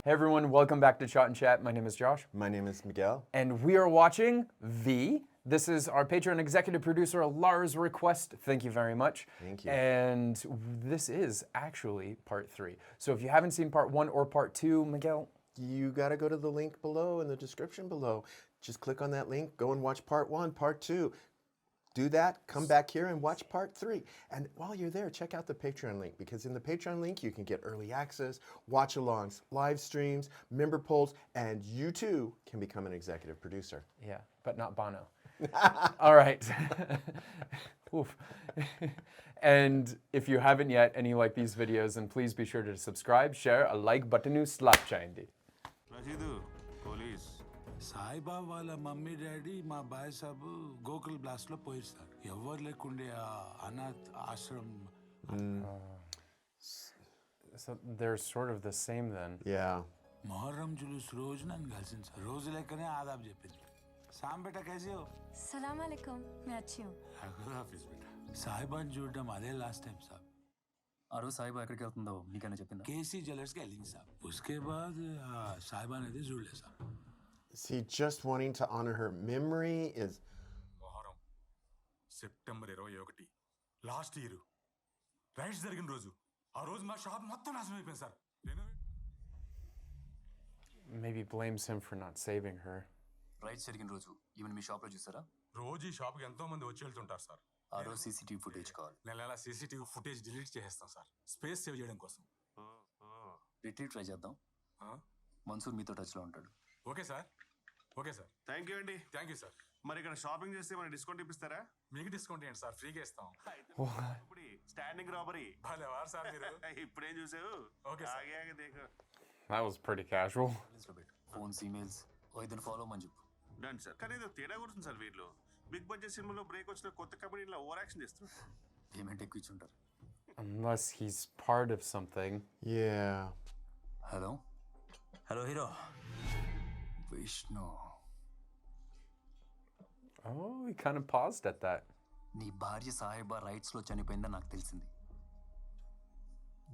Hey everyone, welcome back to ChaatNChat. My name is Josh. My name is Miguel. And we are watching V. This is our Patreon executive producer, Lars' request. Thank you very much. Thank you. And this is actually part 3. So if you haven't seen part 1 or part 2, Miguel, You gotta go to the link below in the description below. Just click on that link, go and watch part 1, part 2. Do that, come back here and watch part 3. And while you're there, check out the Patreon link, because in the Patreon link, you can get early access, watch-alongs, live streams, member polls, and you too can become an executive producer. yeah, but not Bono. All right. Oof. And if you haven't yet and you like these videos, then please be sure to subscribe, share, a like button slap chayandi. Rasheed police Saibaba వాళ్ళ mummy daddy మా బాయ్ సాబు Gokul blast లో పోయిస్తారు ఎవరు లేకుండే ఆ అనాథ్ ఆశ్రమం So they're sort of the same then. Yeah. Muharram Julus రోజు నన్ను కలిసింది సార్ రోజు లెక్కనే ఆదాబ్ చెప్పింది సామ్ బేటా कैसे हो सलाम अलैकुम मैं अच्छी हूँ हाफिज बेटा సాయిబాని చూడడం అదే లాస్ట్ టైం సాబ్ ఆ రోజు సాయిబా ఎక్కడికి వెళ్తుందో నీకైనా చెప్పిందా కేసీ జ్యువెలర్స్కి వెళ్ళింది సాబ్ उसके बाद సాయిబాని అయితే చూడలేదు సాబ్ Is he just wanting to honor her memory? Is Muharram September 21 last year rights జరిగిన రోజు ఆ రోజు మా షాప్ మొత్తం నాశనం అయిపోయింది sir Maybe blames him for not saving her. Rights జరిగిన రోజు ఈవెన్ మీ షాప్లో చూసారా రోజు ఈ షాప్కి ఎంతో మంది వచ్చి వెళ్తుంటారు సార్ ఆ రోజు సీసీటీవీ ఫుటేజ్ కావాలి నెల సీసీటీవీ ఫుటేజ్ డిలీట్ చేసేస్తాం సార్ స్పేస్ సేవ్ చేయడం కోసం రిట్రీట్ ట్రై చేద్దాం మన్సూర్ మీతో టచ్లో ఉంటాడు okay sir okay sir thank you అండి. థ్యాంక్ యూ సార్ మరి ఇక్కడ షాపింగ్ చేస్తే మన డిస్కౌంట్ ఇప్పిస్తారా? మీకు డిస్కౌంట్ ఏంటి సార్ ఫ్రీగా ఇస్తాం ఇప్పుడు స్టాండింగ్ రాబరీ భలేవారు సార్ మీరు ఇప్పుడేం చూసావు? Okay sir. ఆగే ఆగే దేఖో. That was pretty casual. లిస్ట్లో పెట్టు ఫోన్స్ ఈమెయిల్స్ ఇద్దరు ఫాలో అవ్వమని చెప్పు డన్ సార్. కానీ ఏదో తేడా కొడుతుంది సార్ వీళ్ళు. బిగ్ బడ్జెట్ సినిమాలో బ్రేక్ వచ్చిన కొత్త కంపెనీలో ఓవర్ యాక్షన్ చేస్తున్నారు. పేమెంట్ ఎక్కువ ఇచ్చి ఉంటారు. Unless he's part of something. yeah. Hello hero Vishnu Oh, he kind of paused at that. నీ భార్య సాయిబా రైట్స్లో చనిపోయిందని నాకు తెలిసింది.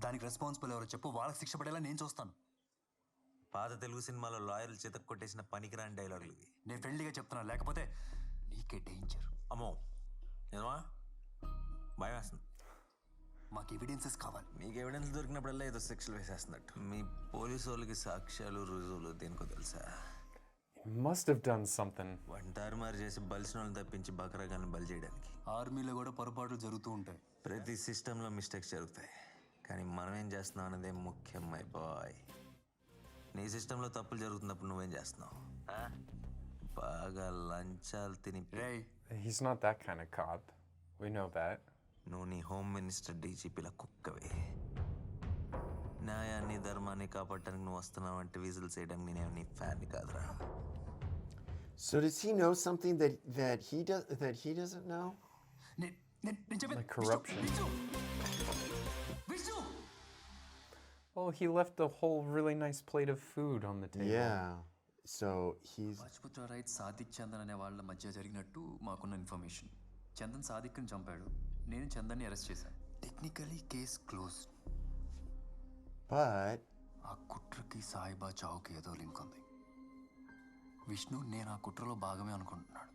దానికి రెస్పాన్సిబుల్ ఎవరో చెప్పు, వాళ్ళకి శిక్ష పడేలా నేను చూస్తాను. పాత తెలుగు సినిమాలో లాయర్లు చేతకు కొట్టేసిన పనికిరాని డైలాగులు ఇవి. నేను ఫ్రెండ్లీగా చెప్తున్నా, లేకపోతే నీకే డేంజర్. అమ్మో నేనవా భయం వేస్తుంది. మాకు ఎవిడెన్సెస్ కావాలి. మీకు ఎవిడెన్స్ దొరికినప్పుడల్లా ఏదో శిక్షలు వేసేస్తున్నట్టు. మీ పోలీసు వాళ్ళకి సాక్ష్యాలు రుజువులు దేనికో తెలుసా? He must have done something. వంటారుమారు చేసి బలిసిన వాళ్ళని తప్పించి బకరాగాన్ని బలి చేయడానికి. ఆర్మీలో కూడా పొరపాట్లు జరుగుతూ ఉంటాయి. ప్రతి సిస్టంలో మిస్టేక్స్ జరుగుతాయి, కానీ మనం ఏం చేస్తున్నాం అనేదే ముఖ్యం మై బాయ్. నీ సిస్టంలో తప్పులు జరుగుతున్నప్పుడు నువ్వేం చేస్తున్నావు? బాగా లంచాలు తిని రేయ్ He's not that kind of cop. We know that. నువ్వు నీ హోమ్ మినిస్టర్ డీజీపీల కుక్కవే. న్యాయాన్ని ధర్మాన్ని కాపాడటానికి నువ్వు వస్తున్నావు అంటే విజిల్స్ చేయడానికి నేనేమి నీ ఫ్యాన్ని కాదురా. So does he know something that he doesn't know? Like corruption. Oh, he left a whole really nice plate of food on the table. Yeah. So he's రాజ్పుత్ర రైట్ సాదిక్ చందన్ అనే వాళ్ళ మధ్య జరిగినట్టు మాకున్న ఇన్ఫర్మేషన్. చందన్ సాదిక్ని చంపాడు, నేను చందన్ని అరెస్ట్ చేశాను. Technically case close. but ఆ కుట్రకి సాయిబా చావుకి ఏదో లింక్ ఉంది. విష్ణు నేను ఆ కుట్రలో భాగమే అనుకుంటున్నాడు.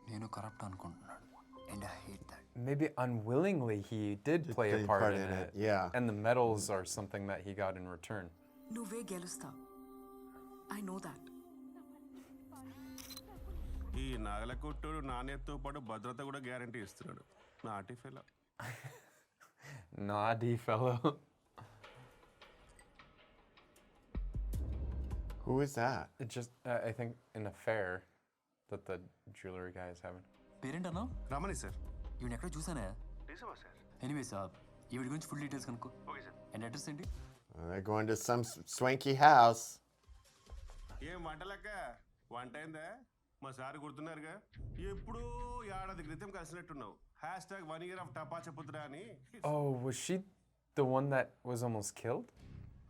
నేను కరప్ట్ అనుకుంటున్నాడు. And I hate that. Maybe unwillingly he did play a part in it. Yeah. And the medals are something that he got in return. నువ్వే గెలుస్తావు ఐ నో దాట్ ఈ నాగల కొట్టుడు నాణ్యతతో పాటు భద్రత కూడా గ్యారంటీ ఇస్తున్నాడు. నాటి fellow. Naughty fellow. who is that? It just, I think, an affair that the jewelry guy is having. Parent అన్నా రమణి సార్. ఈవిడ ఎక్కడ చూసానే? తీసావా సార్? ఎనీవే సార్ ఈవిడ గురించి ఫుల్ డీటెయిల్స్ కనుక్కో. Okay sir. అండ్ అడ్రస్ ఏంటి? They're going to some swanky house. ఏం వంటలక్క వంట అయిందా? మా సార్ గుర్తున్నారుగా, ఎప్పుడూ ఏడాది క్రితం కలిసినట్టున్నావు. #1 year of టపాచపుత్ర అని. Oh, was she the one that was almost killed?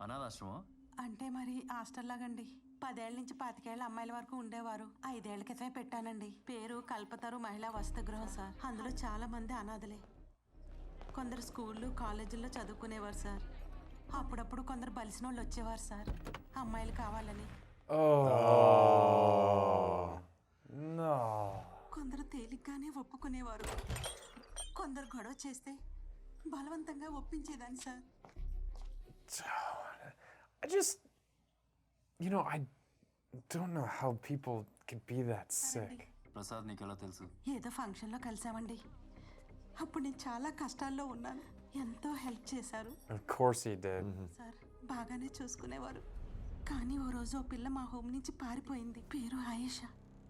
అనాథాశ్రమం అంటే మరి హాస్టల్ లాగండి. 10 ఏళ్ల నుంచి 25 ఏళ్ల అమ్మాయిల వరకు ఉండేవారు. 5 ఏళ్ల క్రితమే పెట్టానండి. పేరు కల్పతరు మహిళా వసతి గృహం సార్. అందులో చాలా మంది అనాథలే. కొందరు స్కూళ్ళు కాలేజీల్లో చదువుకునేవారు సార్. అప్పుడప్పుడు కొందరు బలిసిన వాళ్ళు వచ్చేవారు సార్ అమ్మాయిలు కావాలని. Oh. No. కొందరు తేలిగ్గానే ఒప్పుకునేవారు, కొందరు గొడవ చేస్తే బలవంతంగా ఒప్పించేదాన్ని sir. I just, I don't know how people could be that sick. Prasad నీకు ఎలా తెలుసు? ఏదో ఫంక్షన్లో కలిసామండి. అప్పుడు నేను చాలా కష్టాల్లో ఉన్నాను. ఎంతో హెల్ప్ చేశారు. Of course he did. Sir బాగానే చూసుకునేవారు. కానీ ఓ రోజు ఓ పిల్ల మా హోమ్ నుంచి పారిపోయింది. పేరు ఆయేషా.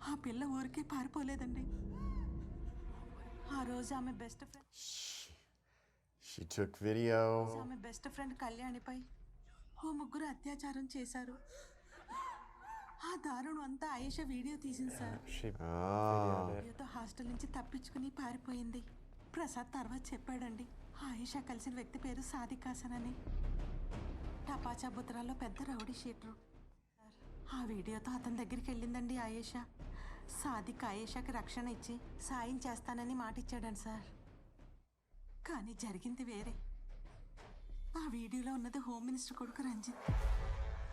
ఆ పిల్ల ఊరికే పారిపోలేదండి. ఆ రోజు ఆమె best friend She took video. ఆమె బెస్ట్ ఫ్రెండ్ కళ్యాణిపై ఓ ముగ్గురు అత్యాచారం చేశారు. ఆ దారుణం అంతా ఆయేషా వీడియో తీసింది సార్. She వీడియోతో హాస్టల్ నుంచి తప్పించుకుని పారిపోయింది. ప్రసాద్ తర్వాత చెప్పాడండి, ఆయేషా కలిసిన వ్యక్తి పేరు సాదిక్ హాసన్ అని. టపాచా బుత్రాలో పెద్ద రౌడీ షీటరు. ఆ వీడియోతో అతని దగ్గరికి వెళ్ళిందండి ఆయేషా. సాదిక్ ఆయేషాకి రక్షణ ఇచ్చి సాయం చేస్తానని మాటిచ్చాడండి సార్. కానీ జరిగింది వేరే. ఆ వీడియోలో ఉన్నది హోమ్ మినిస్టర్ కొడుకు రంజిత్.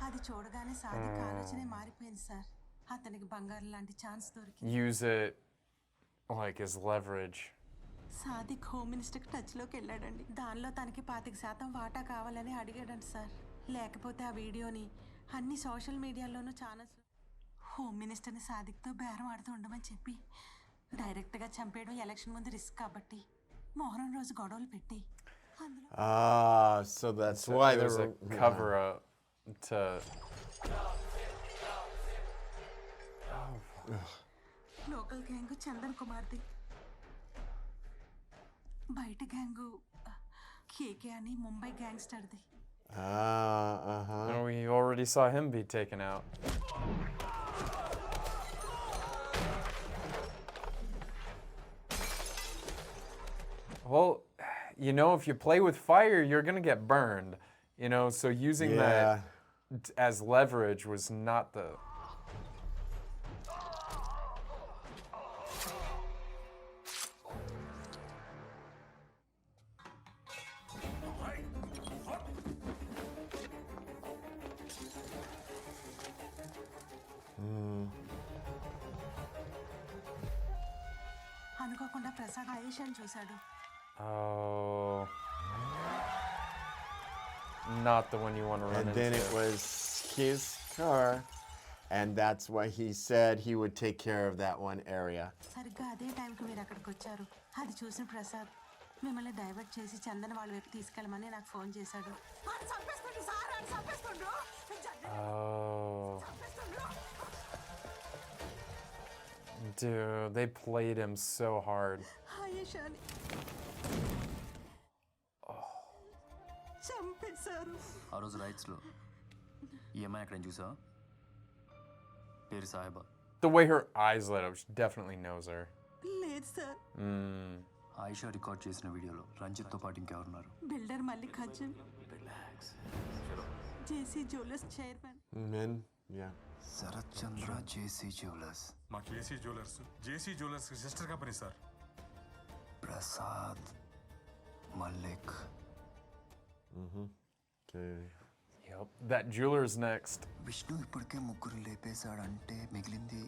అది చూడగానే సాదిక్ ఆలోచనే మారిపోయింది సార్. అతనికి బంగారం లాంటి ఛాన్స్ దొరికింది. use it like as leverage. Sadiq home మినిస్టర్కి టచ్లోకి వెళ్ళాడండి. దానిలో తనకి 25% వాటా కావాలని అడిగాడండి సార్. లేకపోతే ఆ వీడియోని అన్ని సోషల్ మీడియాలోనూ ఛానల్స్ హోమ్ మినిస్టర్ని సాదిక్తో బేరం ఆడుతూ ఉండమని చెప్పి డైరెక్ట్గా చంపేయడం ఎలక్షన్ ముందు రిస్క్ కాబట్టి మొహరం రోజు గొడవలు పెట్టి అందులో So that's why There was a cover up to. Local gang Chandan కుమార్ది, బయట గ్యాంగు కేకే అని Mumbai గ్యాంగ్స్టర్ది. We already saw him be taken out. Well, if you play with fire, you're gonna get burned. So using that as leverage was not the. అనుకోకుండా ప్రసాద్ ఆయేషాని చూశాడు. Oh. Not the one you want to run And into. then it was his car, and that's why he said he would take care of that one area. సరిగ్గా అదే టైంకి మీరు అక్కడికి వచ్చారు. అది చూసిన ప్రసాద్ మిమ్మల్ని డైవర్ట్ చేసి చందన్ వాళ్ళ వైపు తీసుకెళ్ళమని నాకు ఫోన్ చేశాడు. Oh. Dude, they played him so hard. ఆయేషాని చంపేశారు. ఆ రోజు రైట్స్లో ఈ అమ్మాయి అక్కడ చూసా, పేరు సాయిబా. The way her eyes lit up, she definitely knows her. లేదు సార్. ఆయిషా రికార్డ్ చేసిన వీడియోలో రంజిత్తో పాటు ఇంకెవరున్నారు? Builder Mallikarjun, JC jewellers chairman. Men, yeah. Sharath Chandra, JC jewellers. మా JC jewellers sister company sir. Prasad, Mallik. Okay. Yep. That jeweler's next. Vishnu ఇప్పటికే ముగ్గురు లేపేశాడంటే మిగిలింది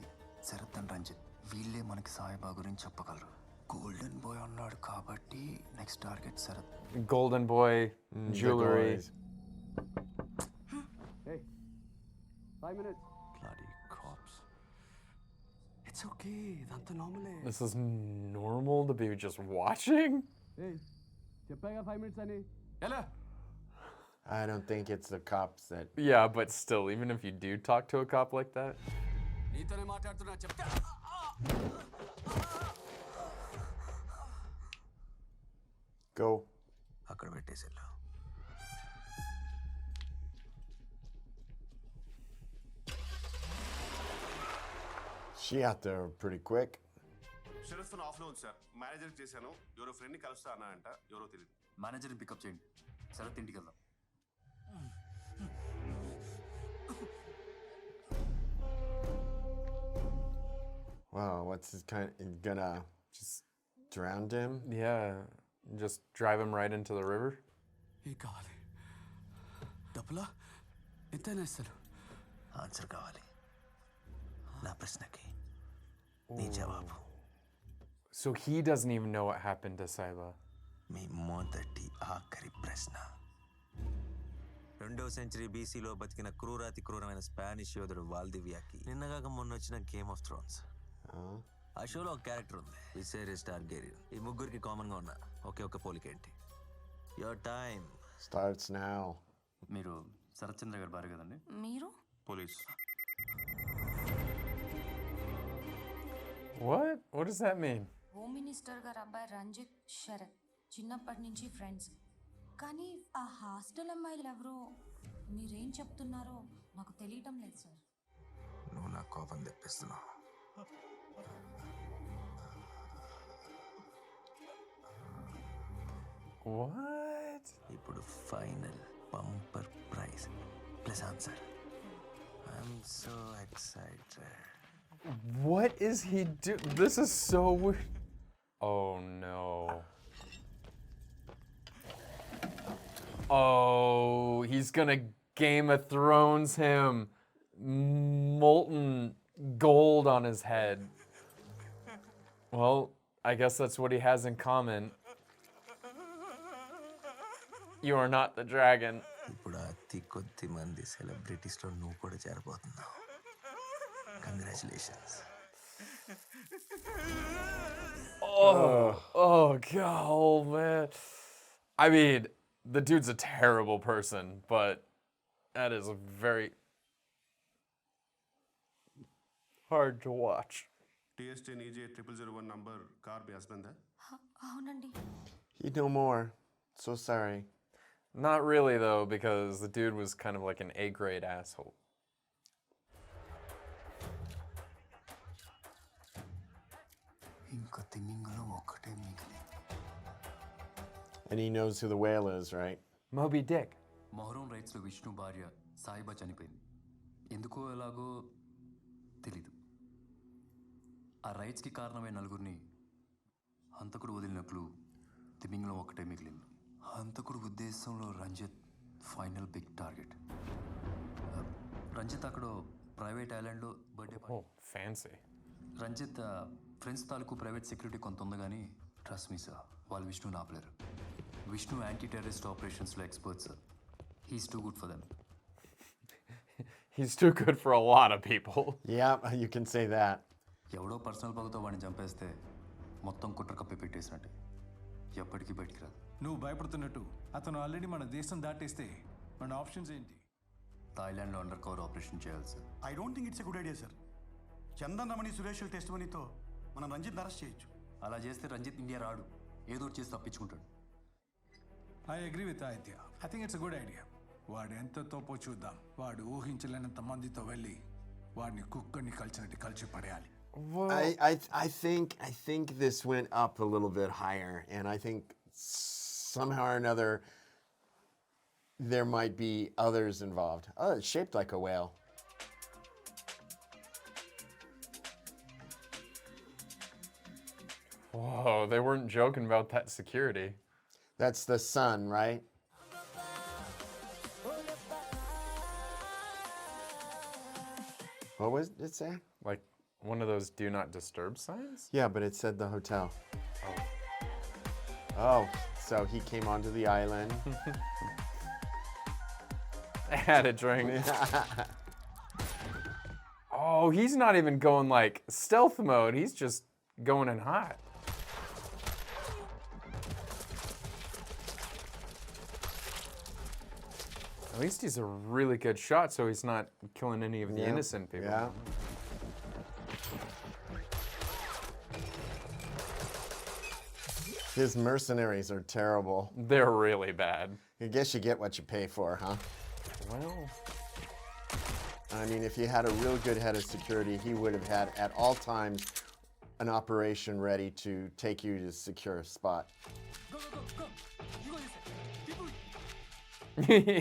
శరత్ అండ్ రంజిత్. వీళ్ళే మనకి సాయిబా గురించి చెప్పగలరు. గోల్డెన్ బాయ్ అన్నాడు కాబట్టి next target Sharath. Golden boy, jewelry. Hey, 5 minutes. Bloody cops. It's okay. That's normal. This is normal to be just watching? Hey, చెప్పాగా 5 minutes అని. ఎలా? I don't think it's the cops that. Yeah, but still, even if you do talk to a cop like that. నీతోనే మాట్లాడుతున్నా చెప్తా. Go. అక్కడ పెట్టేసేలా. She out there pretty quick. Shelf ఆఫ్లో ఉంది sir. మేనేజర్కి చేశాను. ఎవరో ఫ్రెండ్ని కలుస్తా అన్నా అంట, ఎవరో తెలియదు. మేనేజర్ని పికప్ చేయండి, శరత్ ఇంటికి వెళ్దాం. Wow, what's his kind? Gonna just drown him? Yeah, just drive him right into the river. ఏం కావాలి? డబ్బులా ఎంతైనా ఇస్తారు. ఆన్సర్ కావాలి నా ప్రశ్నకి నీ జవాబు. So he doesn't even know what happened to Saiba. మీ మొదటి ఆఖరి ప్రశ్న. 2వ సెంచరీ బీసీలో బతికిన క్రూరమైన స్పానిష్ యోధుడు వాల్దివియాకి నిన్నగాక మొన్న వచ్చిన గేమ్ ఆఫ్ థ్రోన్స్ ఆ షోలో ఒక క్యారెక్టర్ ఉంది, విసేరియస్ టార్గెరియన్. ఈ ముగ్గురికి కామన్గా ఉన్న ఒకే ఒక పోలిక ఏంటి? Your time Starts now. మీరు శరత్చంద్ర గారి భార్య కదండి? మీరు police. What does that mean? Home minister గారు అబ్బాయి రంజిత్ శరత్ చిన్నప్పటి నుంచి ఫ్రెండ్స్. కానీ ఆ హాస్టల్ అమ్మాయిలు ఎవరో మీరేం చెప్తున్నారో నాకు తెలియటం లేదు సార్. నువ్వు నా కోపం తెప్పిస్తున్నావు. What? ఇప్పుడు final bumper prize plus answer. I'm so excited. What is he do? This is so weird. Oh no. Oh, he's gonna Game of Thrones him. Molten gold on his head. Well, I guess that's what he has in common. You are not the dragon. ఇప్పుడు అతి కొద్ది మంది సెలబ్రిటీస్లో నువ్వు కూడా చేరబోతున్నావు. Congratulations. Oh god, oh man. I mean, the dude's a terrible person, but that is very hard to watch. TS10 EJ 0001 number car మీ హస్బెండా? అవునండి. He'd know more. So sorry. Not really though, because the dude was kind of like an A-grade asshole. ఇంకా తిమింగలం ఒక్కటే మిగిలి. And he knows who the whale is, right? Moby Dick. Muharram రైట్స్లో Vishnu భార్య సాయిబా చనిపోయింది. ఎందుకో ఎలాగో తెలీదు. ఆ రైట్స్కి కారణమైన నలుగురిని హంతకుడు వదిలినట్లు తిమింగలం ఒక్కటే మిగిలింది. హంతకుడు ఉద్దేశంలో Ranjith final big target. Ranjith అక్కడ ప్రైవేట్ ఐలాండ్లో birthday Oh, fancy. Ranjith friends తాలూకు ప్రైవేట్ సెక్యూరిటీ కొంత ఉంది కానీ ట్రస్ట్ మీ సార్, వాళ్ళు విష్ణుని ఆపలేరు. విష్ణు యాంటీ టెర్రరిస్ట్ ఆపరేషన్స్లో experts. He's too good for them. He's too good for a lot of people. Yeah, you can say that. ఎవడో పర్సనల్ పగతో వాడిని చంపేస్తే మొత్తం కుట్ర కప్పి పెట్టేసినట్టే, ఎప్పటికీ బయటికి రాదు. నువ్వు భయపడుతున్నట్టు అతను ఆల్రెడీ మన దేశం దాటేస్తే మన ఆప్షన్స్ ఏంటి? థాయిలాండ్లో అండర్ కవర్ ఆపరేషన్ చేయాలి sir. I don't think it's a good idea sir. Chandan Ramani Suresh test మనీతో మనం రంజిత్ అరెస్ట్ చేయొచ్చు. అలా చేస్తే రంజిత్ ఇండియా రాడు, ఏదో ఒకటి చేసి తప్పించుకుంటాడు. I agree with Aditya. I think it's good idea. వాడు ఎంత తోపో చూద్దాం. వాడు ఊహించలేనంత మందితో వెళ్ళి వాడిని కుక్కని కలిసినట్టు కలిసి పడేయాలి. I think this went up a little bit higher, and I think somehow or another there might be others involved. Oh, it's shaped like a whale. Whoa, they weren't joking about that security. That's the sun, right? What was it say? Like one of those do not disturb signs? Yeah, but it said the hotel. Oh, so he came onto the island. I had a drink. Oh, he's not even going like stealth mode. He's just going in hot. At least he's a really good shot, so he's not killing any of the innocent people. Yeah. His mercenaries are terrible. They're really bad. I guess you get what you pay for, huh? Well, I mean, if you had a real good head of security, he would have had at all times an operation ready to take you to a secure spot.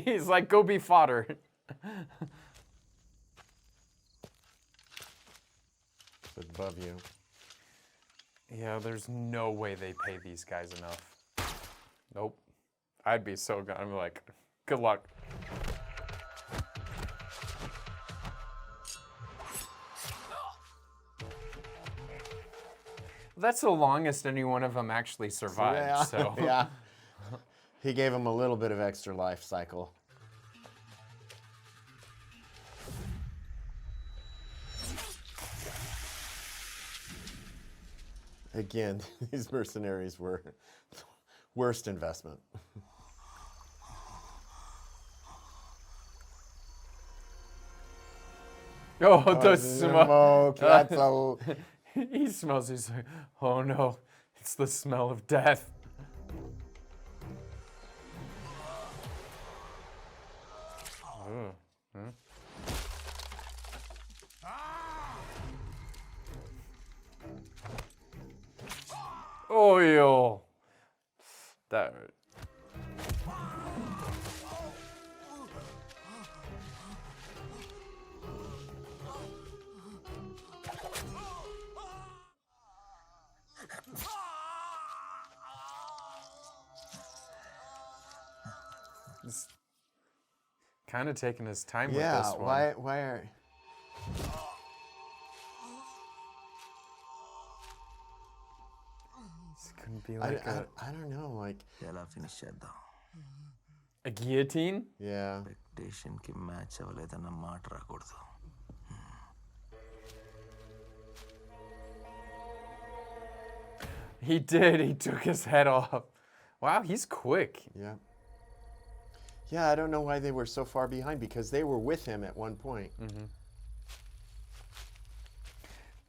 he's like, go be fodder. Above you. Yeah, there's no way they pay these guys enough. Nope. I'd be so good. I'm like, good luck. That's the longest any one of them actually survived. Yeah. So Yeah. He gave him a little bit of extra life cycle. Again, these mercenaries were worst investment. Oh, the smoke. That's a... He smells. He's like, oh no, it's the smell of death. Oh, yo. That. He's kind of taking his time with this one. Why are... This couldn't be like I don't know, like... ఎలా finish చేద్దాం a guillotine? Yeah. ఎక్స్పెక్టేషన్కి match అవ్వలేదన్న మాట రాకూడదు. He did. He took his head off. Wow, he's quick. Yeah. Yeah, I don't know why they were so far behind, because they were with him at one point.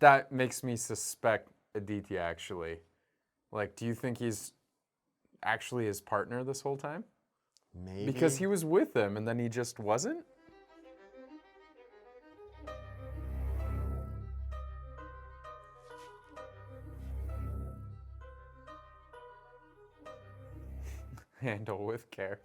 That makes me suspect Aditya, actually. Like, do you think he's actually his partner this whole time? Maybe. Because he was with him and then he just wasn't? Handle with care.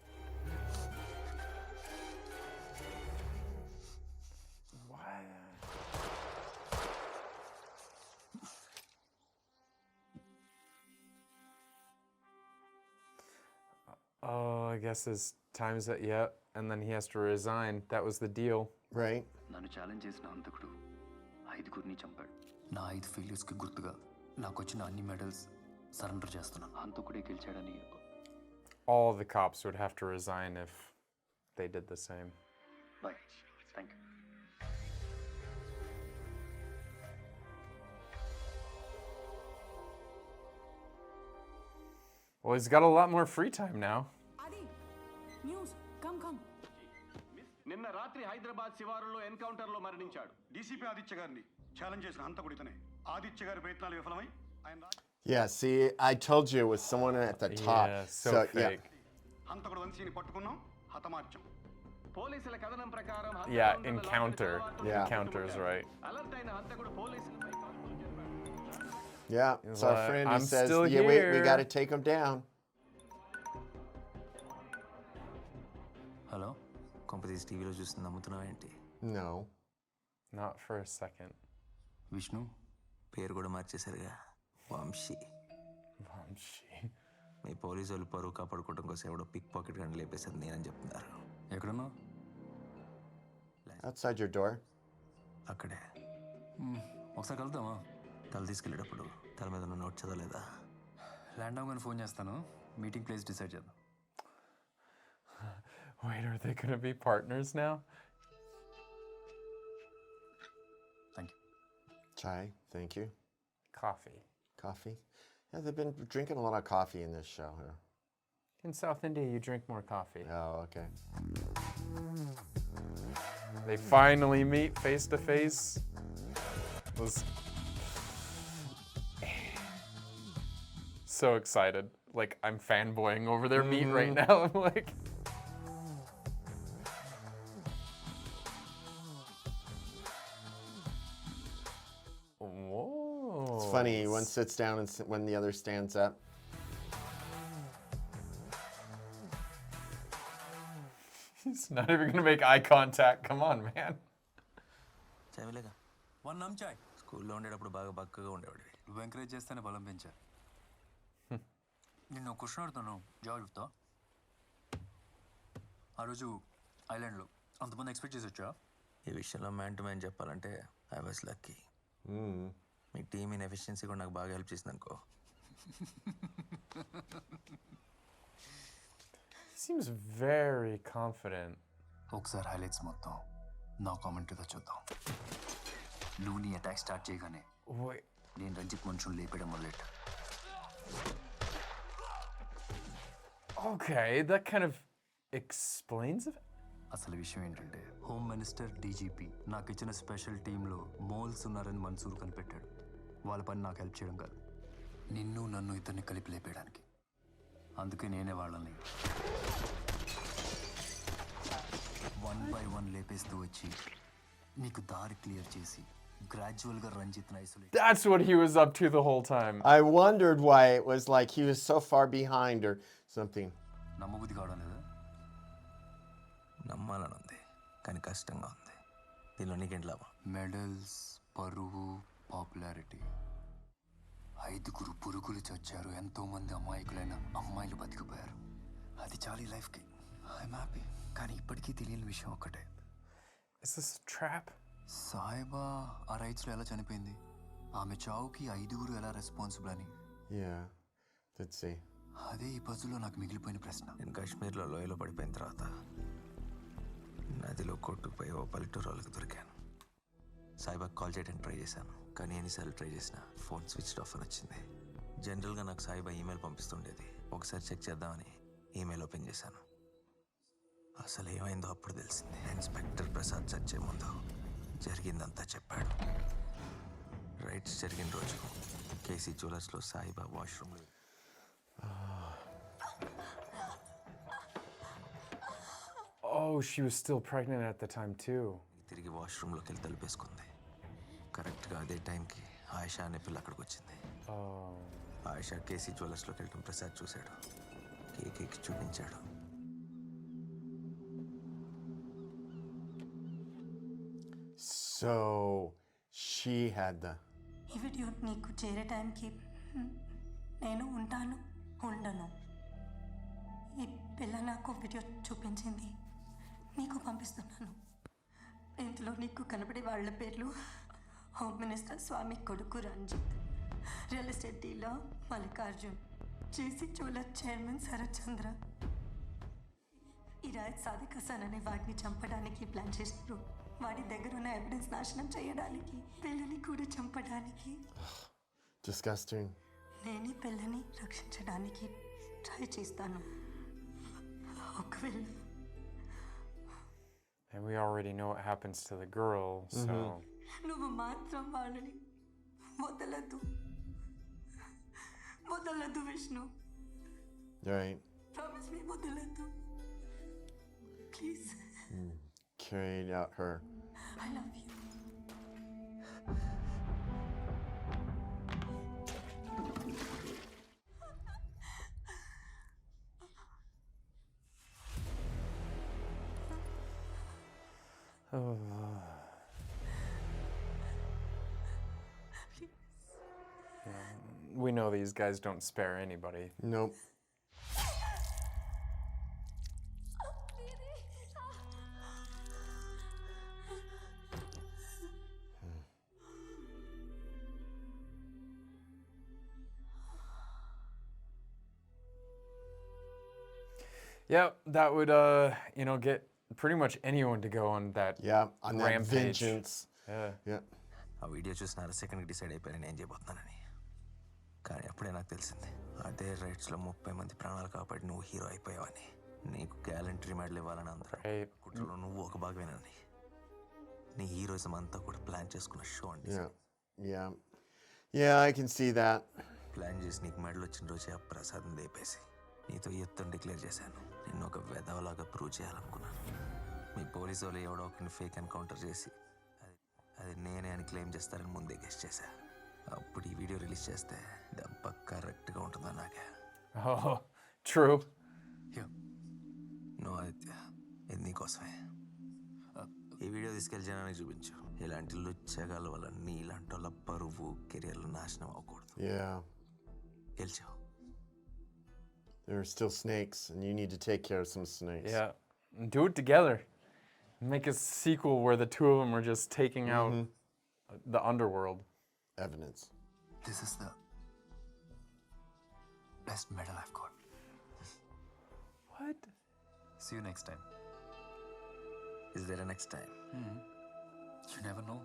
Oh, I guess his time's up. Yep, and then he has to resign. That was the deal. Right. నన్ను challenge చేసిన హంతకుడు 5గురిని చంపాడు. నా 5 ఫెయిల్యూర్స్కి గుర్తుగా నాకు వచ్చిన అన్ని medals surrender చేస్తున్నాను. హంతకుడే గెలిచాడని. All the cops would have to resign if they did the same. Bye. Thank you. Well, he's got a lot more free time now. Adi, news, come. నిన్న రాత్రి హైదరాబాద్ శివారులో ఎన్కౌంటర్లో మరణించాడు. డీసీపీ ఆదిత్య గారిని ఛాలెంజ్ చేసిన హంతకుడు ఇతనే. ఆదిత్య గారి ప్రయత్నాలు విఫలమై ఆయన Yeah, see, I told you it was someone at the top. Yeah, so fake. హంతకుడు వంశీని పట్టుకున్నాం, హతమార్చాం. పోలీసుల కథనం ప్రకారం Yeah, encounter. Yeah. Encounter is right. Alert అయిన హంతకుడు పోలీసులపై కాల్పులు జరిపాడు. Yeah, He's it's our like, friend. "I'm He says, still yeah, we here." got to take him down. Hello, కొంపతీసి టీవీలో చూసి నమ్ముతున్నావు ఏంటి? No. Not for a second. Vishnu పేరు కూడా మార్చేశారుగా, వంశీ. మీ పోలీసు వాళ్ళు పరువు కాపాడుకోవడం కోసం ఎవడో పిక్ పాకెట్ కానీ లేపేశారు నేనని చెప్తున్నారు. ఎక్కడున్నావు? Outside your door. అక్కడే. ఒకసారి కలుద్దామా? తల తీసుకెళ్ళేటప్పుడు తల మీద ఉన్న నోట్ చదవలేదా? ల్యాండ్ అవ్వగానే ఫోన్ చేస్తాను, మీటింగ్ ప్లేస్ డిసైడ్ చేద్దాం. Wait, are they going to be partners now? Thank you. Chai, thank you. Coffee. Coffee. Yeah, they've been drinking a lot of coffee in this show here. In South India, you drink more coffee. Oh, okay. They finally meet face to face. Was so excited. Like, I'm fanboying over their meet right now. I'm like... Whoa. It's funny, one sits down and when the other stands up. He's not even going to make eye contact. Come on, man. చదివలేగా? 1 నమ్చాయ్. స్కూల్లో ఉండేటప్పుడు బాగా బక్కగా ఉండేవాడివి. నువ్వు encourage చేస్తేనే బలం పెంచా. నిన్ను question అడుగుతాను, జవాబు చెప్తా. ఆ రోజు ఐలాండ్లో అంతమంది ఎక్స్పెక్ట్ చేసి వచ్చా? ఈ విషయంలో మ్యాన్ టు మ్యాన్ చెప్పాలంటే I was lucky. Me team in efficiency కూడా నాకు బాగా హెల్ప్ చేసింది అనుకో. He seems very confident. ఒకసారి హైలైట్స్ మొత్తం నా కామెంటరీతో చూద్దాం. నువ్వు నీ అటాక్ స్టార్ట్ చేయగానే Wait. నేను రంజిత్ మనుషులు లేపేయడం మొదలెట్ట. Okay, that kind of explains it. అసలు విషయం ఏంటంటే హోమ్ మినిస్టర్ డీజీపీ నాకు ఇచ్చిన స్పెషల్ టీంలో మోల్స్ ఉన్నారని మన్సూర్ కనిపెట్టాడు. వాళ్ళ పని నాకు హెల్ప్ చేయడం కాదు, నిన్ను నన్ను ఇద్దరిని కలిపి లేపేయడానికి. అందుకే నేనే వాళ్ళని 1 by 1 లేపేస్తూ వచ్చి నీకు దారి క్లియర్ చేసి గ్రాడ్యువల్గా రంజిత్ని isolate. That's what he was up to the whole time. I wondered why it was like he was so far behind or something. నమ్మబుద్ధి కావడం లేదా? నమ్మాలని ఉంది, కానీ కష్టంగా ఉంది. దీనిలో నీకేంటి లాభం? మెడల్స్, పరువు, పాపులారిటీ. 5 పురుగులు చచ్చారు, ఎంతోమంది అమాయకులైన అమ్మాయిలు బతికిపోయారు. అది చాలు ఈ లైఫ్కి. I'm happy. కానీ ఇప్పటికీ తెలియని విషయం ఒక్కటే. Is this a trap? సాయిబా ఆ రైట్స్లో ఎలా చనిపోయింది, ఆమె చావుకి 5 ఎలా రెస్పాన్సిబుల్ అని. Yeah, let's see. అదే ఈ పజులో నాకు మిగిలిపోయిన ప్రశ్న. నేను కాశ్మీర్లో లోయలో పడిపోయిన తర్వాత నదిలో కొట్టుకుపోయి ఓ పల్లెటూరు వాళ్ళకి దొరికాను. సాయిబాకి కాల్ చేయడానికి ట్రై చేశాను, కానీ ఎన్నిసార్లు ట్రై చేసినా ఫోన్ స్విచ్ ఆఫ్ అని వచ్చింది. జనరల్గా నాకు సాయిబా ఈమెయిల్ పంపిస్తుండేది. ఒకసారి చెక్ చేద్దామని ఈమెయిల్ ఓపెన్ చేశాను. అసలు ఏమైందో అప్పుడు తెలిసింది. ఇన్స్పెక్టర్ ప్రసాద్ చచ్చే ముందు జరిగిందంతా చెప్పాడు. రైట్స్ జరిగిన రోజు KC జ్యువెలర్స్లో సాయిబా వాష్రూమ్లో. Oh, she was still pregnant at the time too. తిరిగి వాష్రూమ్లోకి వెళ్ళి తలుపేసుకుంది. కరెక్ట్గా అదే టైంకి ఆయిషా అనే పిల్ల అక్కడికి వచ్చింది. Oh. ఆయిషా కేసీ జ్యువెలర్స్లోకి వెళ్ళటం ప్రసాద్ చూశాడు. కేక్ చూపించాడు. So she had the. ఈ వీడియో నీకు చేరే టైంకి నేను ఉంటాను ఉండను. ఈ పిల్ల నాకు వీడియో చూపించింది, నీకు పంపిస్తున్నాను. ఇందులో నీకు కనబడే వాళ్ళ పేర్లు హోమ్ మినిస్టర్ స్వామి కొడుకు Ranjith, real estate dealer Mallikarjun, JC jeweller chairman Sharath Chandra. ఈ రాయత్ సాదిక్ హసన్ అనే వాడిని చంపడానికి ప్లాన్ చేశారు. వాడి దగ్గర ఉన్న ఎవిడెన్స్ నాశనం చేయడానికి, పిల్లని కూడా చంపడానికి. Disgusting. నేను ఈ పిల్లని రక్షించడానికి ట్రై చేస్తాను. ఒకవేళ. And we already know what happens to the girl, so. నువ్వు మాత్రం వాళ్ళని వదలదు, వదలదు విష్ణు. Right. ప్రామిస్ మీ వదలదు please. Carried out her. I love you. Oh. Yeah, we know these guys don't spare anybody. Nope. Yeah, that would get pretty much anyone to go on that. Yeah, on that rampage. vengeance. Yeah. Yeah. ఆ video చూసిన సెకండ్కి decide అయిపోయాను నేను చేయబోతున్నానని. కానీ అప్పుడే నాకు తెలిసింది అదే రైట్స్లో 30 మంది ప్రాణాలు కాపాడి నువ్వు హీరో అయిపోయావని. నీకు గ్యాలంటరీ మెడల్ ఇవ్వాలని అందరూ కుట్రలో నువ్వు ఒక భాగమేనని. నీ హీరోయిజం అంతా కూడా ప్లాన్ చేసుకున్న షో అండి. Yeah, I can see that. Plan చేసి నీకు మెడల్ వచ్చిన రోజే ఆ ప్రసాద్ని లేపేసి నీతో ఎత్తుని డిక్లేర్ చేశాను. నిన్ను ఒక వెధవలాగా ప్రూవ్ చేయాలనుకున్నాను. మీ పోలీసు వాళ్ళు ఎవడో ఒకరిని ఫేక్ ఎన్కౌంటర్ చేసి అది నేనే అని క్లెయిమ్ చేస్తారని ముందే గెస్ట్ చేశా. అప్పుడు ఈ వీడియో రిలీజ్ చేస్తే దెబ్బ కరెక్ట్గా ఉంటుందా నాకే. Oh, true. నో ఆదిత్య, ఇది నీకోసమే. ఈ వీడియో తీసుకెళ్ళి జనానికి చూపించు. ఇలాంటి లుచ్చగాల వల్ల నీలాంటి వాళ్ళ పరువు కెరియర్లు నాశనం అవ్వకూడదు. గెలిచావు. There are still snakes, and you need to take care of some snakes. Yeah, do it together. Make a sequel where the two of them are just taking out the underworld. evidence. This is the best medal I've got. What? See you next time. Is there a next time? You never know.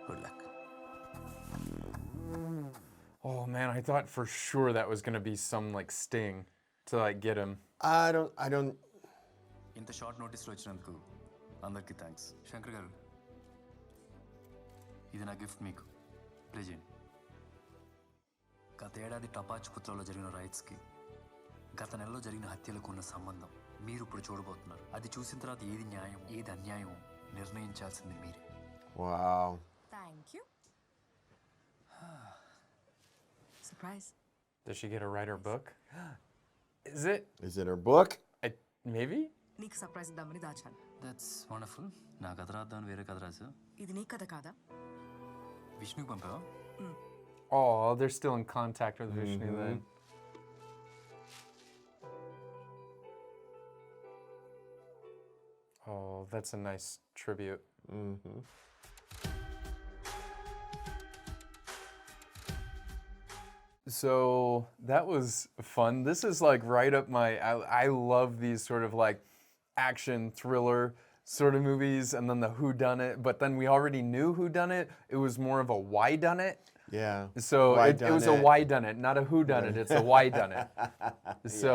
Good luck. Oh man, I thought for sure that was gonna be some like sting to like get him. I don't. ఇంత short నోటీస్లో వచ్చినందుకు అందరికీ thanks. Shankar గారు, ఇది నా gift మీకు. Play చేయండి. గత ఏడాది టపాచుపుత్రలో జరిగిన రైట్స్కి గత నెలలో జరిగిన హత్యలకు ఉన్న సంబంధం మీరు ఇప్పుడు చూడబోతున్నారు. అది చూసిన తర్వాత ఏది న్యాయం ఏది అన్యాయం నిర్ణయించాల్సింది మీరే. Wow. Thank you. Surprise. Does she get to write her book? Is it? Is it her book? Maybe? నీకు సర్ప్రైజ్ ఇద్దామని దాచాను. That's wonderful. నా కథ రాద్దామని వేరే కథ రాసు. ఇది నీ కథ కాదా? విష్ణుకి పంపావా? Oh, they're still in contact with Vishnu then. Oh, that's a nice tribute. So that was fun. This is like right up my I love these sort of like action thriller sort of movies, and then the whodunit, but then we already knew whodunit. It was more of a why-done-it. Yeah. So it was a why-done-it, not a whodunit. It's a why-done-it. So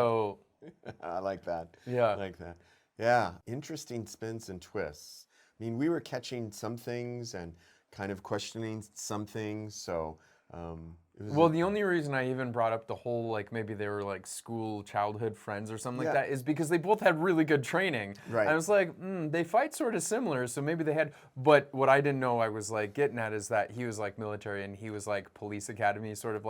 I like that. Yeah. I like that. Yeah. Interesting spins and twists. I mean, we were catching some things and kind of questioning some things. So it was well, the only reason I even brought up the whole, like, maybe they were like school childhood friends or something like that is because they both had really good training. Right. And I was like, they fight sort of similar, so maybe they had, but what I didn't know I was like getting at is that he was like military and he was like police academy sort of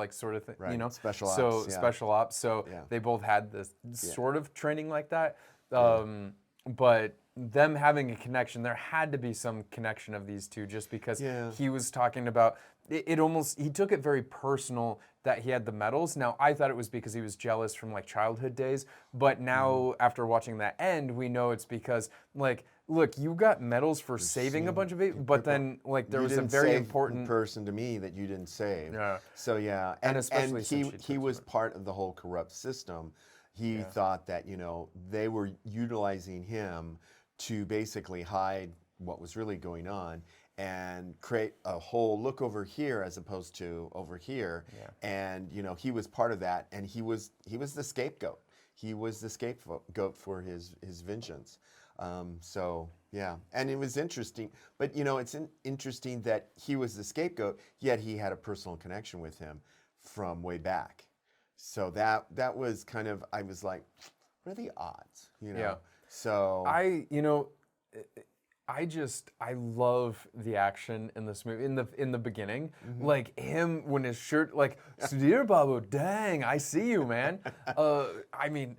thing, Right. you know? Special so ops, yeah. special ops. So Yeah. they both had this sort of training like that. But them having a connection, there had to be some connection of these two just because he was talking about, it almost, he took it very personal that he had the medals. Now, I thought it was because he was jealous from like childhood days, but now after watching that end, we know it's because like, look, you got medals for saving a bunch of people, but then like there you was a didn't very save important the person to me that you didn't save. Yeah. So yeah, And especially since she he took was part of the whole corrupt system. He thought that, you know, they were utilizing him to basically hide what was really going on and create a whole look over here as opposed to over here. And, you know, he was part of that, and he was the scapegoat. He was the scapegoat for his vengeance. So yeah, and it was interesting. But you know, it's interesting that he was the scapegoat, yet he had a personal connection with him from way back. So that was kind of, I was like, what are the odds? You know. Yeah. So I love the action in this movie. In the beginning, like him when his shirt, like Sudheer Babu, dang, I see you, man. I mean,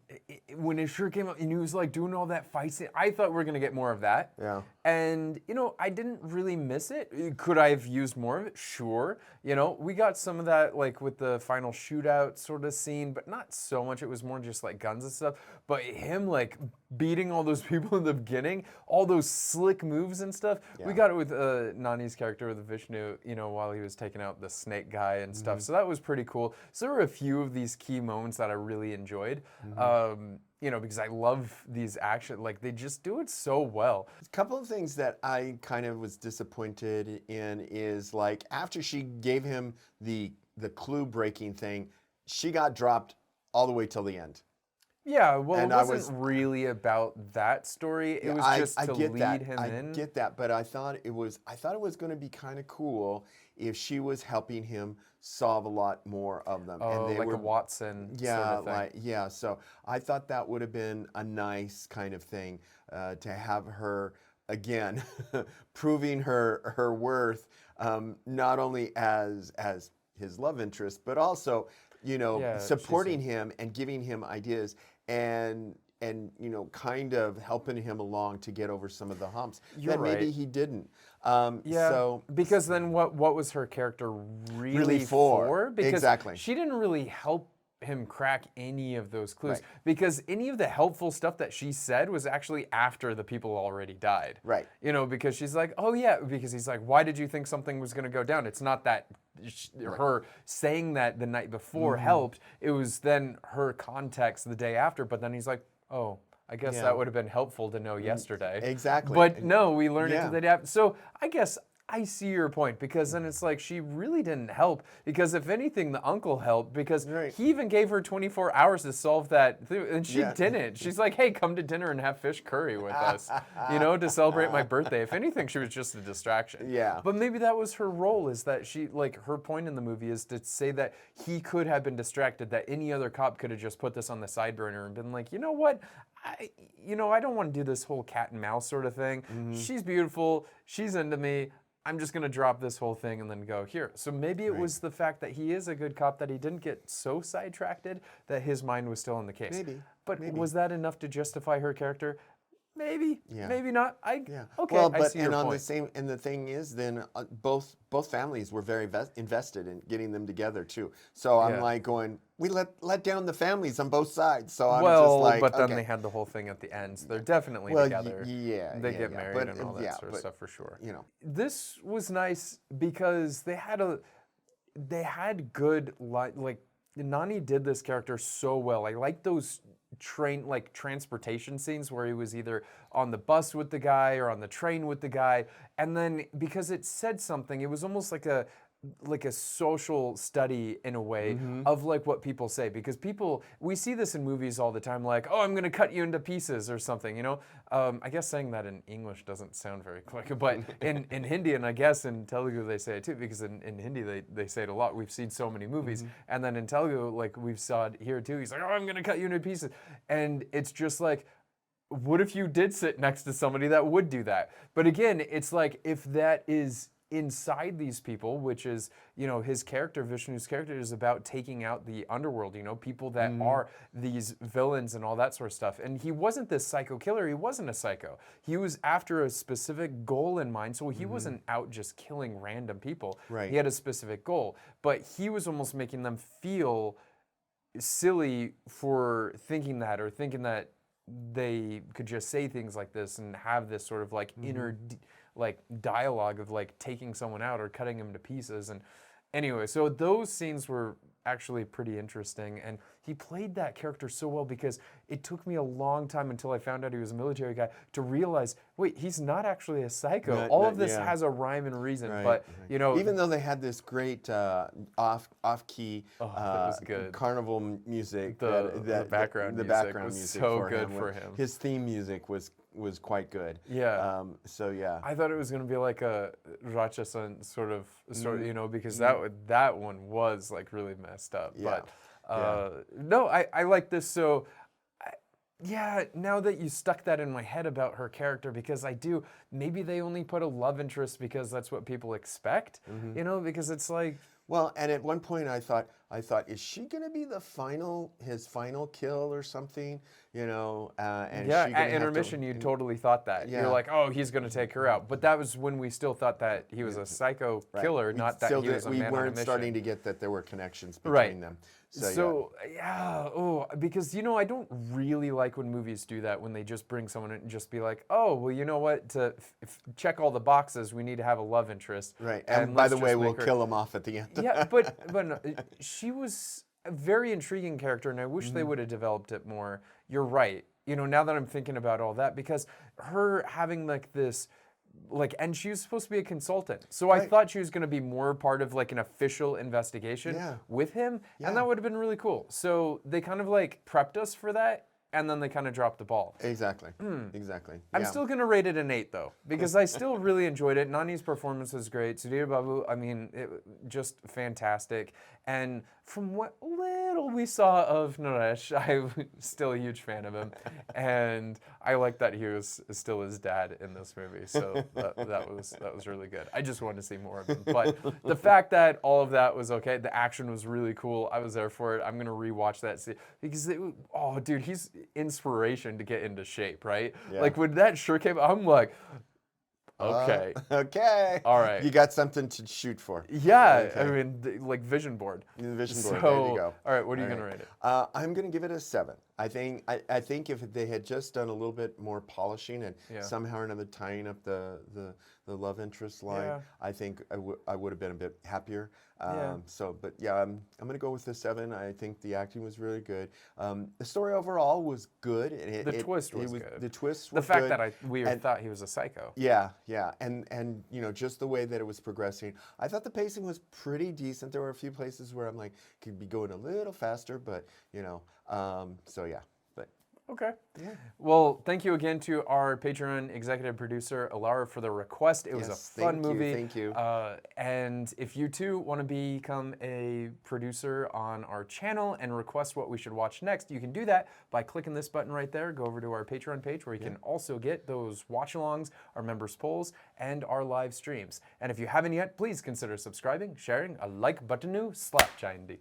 when his shirt came up and he was like doing all that fight scene, I thought we were gonna get more of that. Yeah. And you know, I didn't really miss it. Could I have used more of it? Sure. You know, we got some of that like with the final shootout sort of scene, but not so much. It was more just like guns and stuff. But him like beating all those people in the beginning, all those slick moves and stuff. We got it with Nani's character with Vishnu, you know, while he was taking out the snake guy and stuff. So that was pretty cool. So there were a few of these key moments that I really enjoyed. You know, because I love these action, like they just do it so well. a couple of things that I kind of was disappointed in is like after she gave him the clue breaking thing, she got dropped all the way till the end. Yeah, well, And it I wasn't really about that story. It was just to get lead that. him I in. get that, but I thought it was going to be kind of cool if she was helping him solve a lot more of them. Oh, and they like were, a Watson yeah, sort of thing. So I thought that would have been a nice kind of thing to have her again proving her worth, not only as his love interest, but also, you know, Yeah, supporting him and giving him ideas and you know, kind of helping him along to get over some of the humps You're that maybe right. he didn't. Yeah, So because then what was her character really for? Because Exactly. she didn't really help him crack any of those clues Right. because any of the helpful stuff that she said was actually after the people already died. Right. You know, because she's like, oh yeah, because he's like, why did you think something was going to go down? It's not that her saying that the night before helped. It was then her context the day after. But then he's like, oh, I guess that would have been helpful to know yesterday. Exactly. But no, we learned it Yeah. the day after. So I guess I see your point because then it's like she really didn't help because if anything, the uncle helped because he even gave her 24 hours to solve that thing and she didn't. She's like, hey, come to dinner and have fish curry with us, you know, to celebrate my birthday. If anything, she was just a distraction. Yeah. But maybe that was her role is that she, like her point in the movie is to say that he could have been distracted, that any other cop could have just put this on the side burner and been like, you know what? I don't want to do this whole cat and mouse sort of thing. She's beautiful. She's into me. I'm just going to drop this whole thing and then go here. So maybe it was the fact that he is a good cop, that he didn't get so sidetracked that his mind was still on the case. Maybe. But maybe. was that enough to justify her character? Maybe. Yeah. Maybe not. Yeah. Okay, Well, I but see your on point. the same, and the thing is, then both families were very invested in getting them together too. So I'm like going, we let down the families on both sides. So I'm just like, but then okay. they had the whole thing at the end. So they're definitely Well, together. They get married but, and all that sort of stuff for sure. You know, this was nice because they had good like Nani did this character so well. I like those transportation scenes where he was either on the bus with the guy or on the train with the guy, and then because it said something, it was almost like a social study in a way of like what people say, because we see this in movies all the time, like, oh, I'm gonna cut you into pieces or something, you know. I guess saying that in English doesn't sound very quick, but in Hindi, and I guess in Telugu they say it too, because in Hindi they say it a lot. We've seen so many movies, and then in Telugu, like we've saw it here too, he's like, oh, I'm gonna cut you into pieces, and it's just like, what if you did sit next to somebody that would do that? But again, it's like, if that is inside these people, which is, you know, his character, Vishnu's character, is about taking out the underworld, you know, people that are these villains and all that sort of stuff. And he wasn't this psycho killer. He wasn't a psycho. He was after a specific goal in mind. So he wasn't out just killing random people. Right. He had a specific goal. But he was almost making them feel silly for thinking that, or thinking that they could just say things like this and have this sort of like inner like dialogue of like taking someone out or cutting him to pieces. And anyway, so those scenes were actually pretty interesting, and he played that character so well, because it took me a long time until I found out he was a military guy to realize, wait, he's not actually a psycho. All of this has a rhyme and reason, but you know, even though they had this great off-key that was good. carnival music, the background music was so good for him. His theme music was quite good. Yeah. So yeah. I thought it was going to be like a Ratchasan sort of, you know, because that one was like really messed up. Yeah. But no, I like this. So now that you stuck that in my head about her character, because maybe they only put a love interest because that's what people expect, you know, because it's like. Well, and at one point I thought, is she going to be his final kill or something? You know, and yeah, is she gonna at have intermission, you totally thought that. Yeah. You're like, oh, he's going to take her out. But that was when we still thought that he was a psycho killer, not that he was a man on a mission. We weren't starting to get that there were connections between them. So because, you know, I don't really like when movies do that, when they just bring someone in and just be like, oh, well, you know what, to check all the boxes, we need to have a love interest. Right, and by the way, we'll kill him off at the end. Yeah, but no, she was a very intriguing character, and I wish they would have developed it more. You're right. You know, now that I'm thinking about all that, because her having like this, like, and she was supposed to be a consultant. So I thought she was going to be more part of like an official investigation with him, and that would have been really cool. So they kind of like prepped us for that, and then they kind of dropped the ball. Exactly. Exactly. I'm still going to rate it an 8 though, because I still really enjoyed it. Nani's performance was great. Sudheer Babu, I mean, just fantastic. And from what little we saw of Naresh, I'm still a huge fan of him. And I like that he was still his dad in this movie. So that was really good. I just wanted to see more of him. But the fact that all of that was okay, the action was really cool. I was there for it. I'm going to rewatch that scene because, dude, he's inspiration to get into shape, right? Yeah. Like when that shirt came, I'm like, Okay. Okay. All right. You got something to shoot for. Yeah, Okay. I mean, like vision board. The vision board. So, There you go. All right, what are you All going right. to rate it? I'm going to give it a 7. I think if they had just done a little bit more polishing and Yeah. somehow or another tying up the love interest line, Yeah. I think I would have been a bit happier. Yeah. So, but yeah, I'm going to go with the 7. I think the acting was really good. The story overall was good. The twist was good. The twists The were fact good. that we thought he was a psycho. Yeah, yeah, and you know, just the way that it was progressing, I thought the pacing was pretty decent. There were a few places where I'm like, could be going a little faster, but you know, so yeah, but Okay. yeah. Well, thank you again to our Patreon executive producer, Alara, for the request. It was a Yes, fun thank you, movie. thank you. And if you too want to become a producer on our channel and request what we should watch next, you can do that by clicking this button right there. Go over to our Patreon page where you can also get those watch-alongs, our members' polls, and our live streams. And if you haven't yet, please consider subscribing, sharing, a like button, slap chindi.